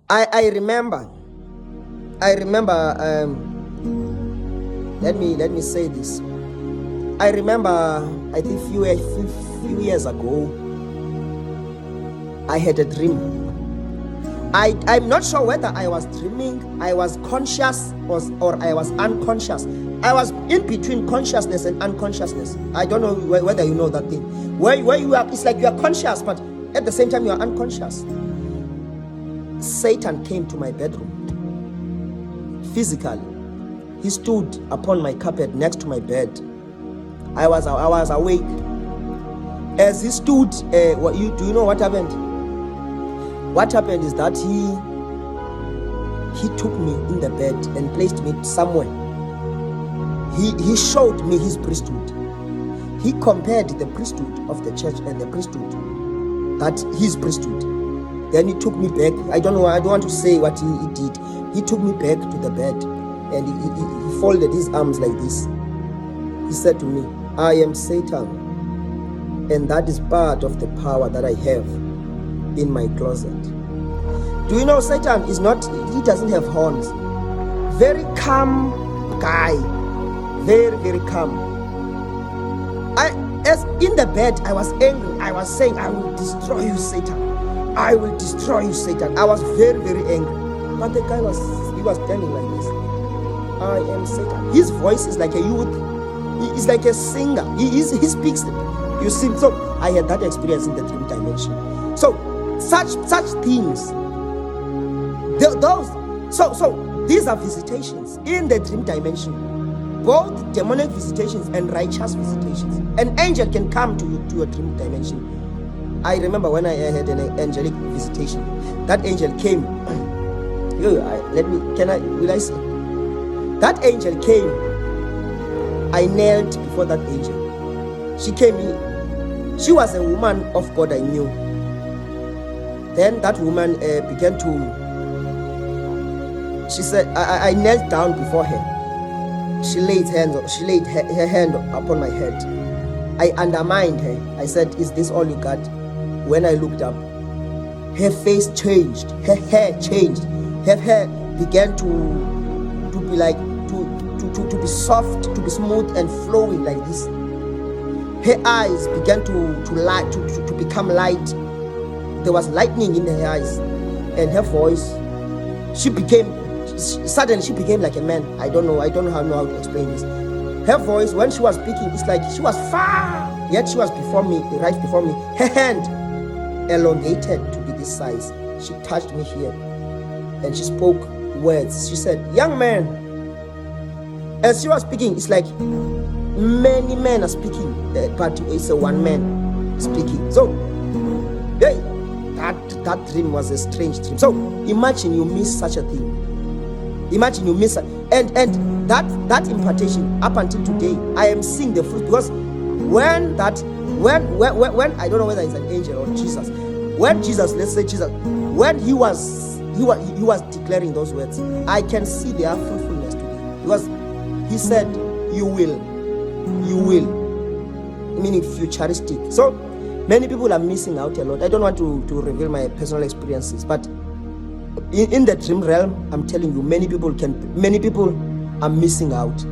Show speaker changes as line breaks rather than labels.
I remember. Let me say this. I remember, I think few years ago, I had a dream. I'm not sure whether I was dreaming, I was conscious, or I was unconscious. I was in between consciousness and unconsciousness. I don't know whether you know that thing. Where you are, it's like you are conscious, but at the same time you are unconscious. Satan came to my bedroom. Physically, he stood upon my carpet next to my bed. I was awake. As he stood, do you know what happened? What happened is that he took me in the bed and placed me somewhere. He showed me his priesthood. He compared the priesthood of the church and the priesthood, that his priesthood. Then he took me back. I don't know, I don't want to say what he did. He took me back to the bed and he folded his arms like this. He said to me, I am Satan, and that is part of the power that I have in my closet. Do you know Satan is not, he doesn't have horns. Very calm guy. Very, very calm. As in the bed, I was angry. I was saying, I will destroy you, Satan. I will destroy you, Satan. I was very, very angry. But the guy was standing like this. I am Satan. His voice is like a youth. He is like a singer. He speaks. You see, so I had that experience in the dream dimension. So such things. So these are visitations in the dream dimension. Both demonic visitations and righteous visitations. An angel can come to you to your dream dimension. I remember when I had an angelic visitation. That angel came. Will I say? That angel came. I knelt before that angel. She came in. She was a woman of God I knew. Then that woman began to. She said, I knelt down before her. She laid her hand upon my head. I undermined her. I said, is this all you got? When I looked up, her face changed. Her hair changed. Her hair began to be like to be soft, to be smooth and flowing like this. Her eyes began to become light. There was lightning in her eyes, and her voice. Suddenly she became like a man. I don't know how to explain this. Her voice, when she was speaking, it's like she was far, yet she was before me, right before me. Her hand elongated to be this size. She touched me here, and she spoke words. She said, young man. As she was speaking, it's like many men are speaking, but it's a one man speaking. So, hey, that dream was a strange dream. So imagine you miss such a thing. Imagine you miss it. And that impartation up until today, I am seeing the fruit, because when I don't know whether it's an angel or Jesus, when Jesus, let's say Jesus, when he was declaring those words, I can see their fruitfulness today, because he said, you will, meaning futuristic. So many people are missing out a lot. I don't want to reveal my personal experiences, but in the dream realm, I'm telling you, many people are missing out.